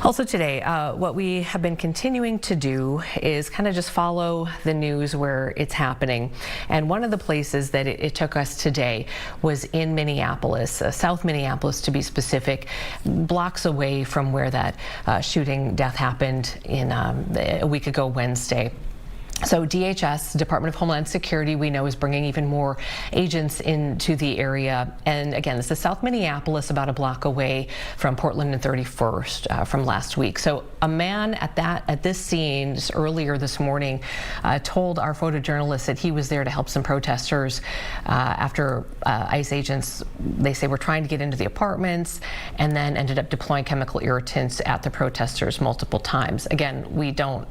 Also today, what we have been continuing to do is kind of just follow the news where it's happening. And one of the places that it took us today was in Minneapolis, South Minneapolis to be specific, blocks away from where that shooting death happened in a week ago Wednesday. So DHS, Department of Homeland Security, we know is bringing even more agents into the area. And again, this is South Minneapolis, about a block away from Portland and 31st from last week. So a man at this scene just earlier this morning told our photojournalist that he was there to help some protesters after ICE agents, they say, were trying to get into the apartments and then ended up deploying chemical irritants at the protesters multiple times. Again, we don't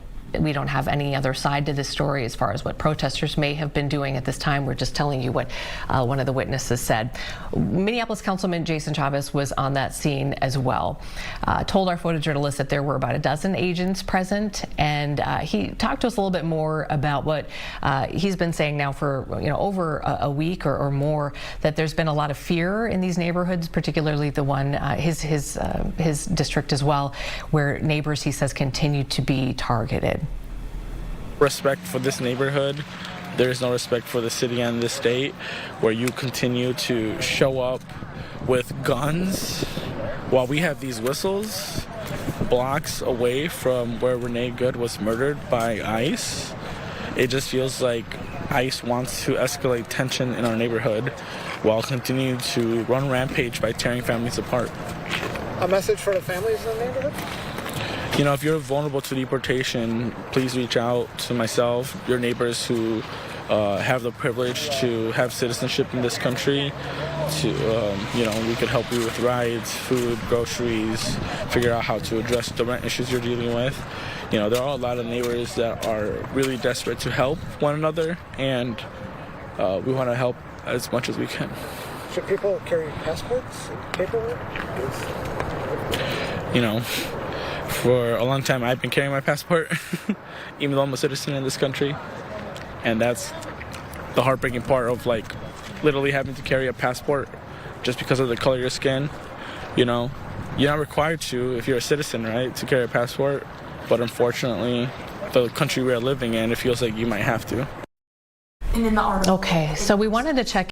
have any other side to this story as far as what protesters may have been doing at this time. We're just telling you what one of the witnesses said. Minneapolis Councilman Jason Chavez was on that scene as well. Told our photojournalist that there were about a dozen agents present, and he talked to us a little bit more about what he's been saying now for over a week or more, that there's been a lot of fear in these neighborhoods, particularly the one his district as well, where neighbors, he says, continue to be targeted. Respect for this neighborhood. There is no respect for the city and the state, where you continue to show up with guns while we have these whistles blocks away from where Renee Good was murdered by ICE. It just feels like ICE wants to escalate tension in our neighborhood while continuing to run rampage by tearing families apart. A message for the families in the neighborhood? If you're vulnerable to deportation, please reach out to myself, your neighbors who have the privilege to have citizenship in this country. We could help you with rides, food, groceries, figure out how to address the rent issues you're dealing with. There are a lot of neighbors that are really desperate to help one another, and we want to help as much as we can. Should people carry passports and paperwork? For a long time, I've been carrying my passport, even though I'm a citizen in this country. And that's the heartbreaking part of, literally having to carry a passport just because of the color of your skin. You're not required to, if you're a citizen, right, to carry a passport. But unfortunately, the country we're living in, it feels like you might have to. Okay, so we wanted to check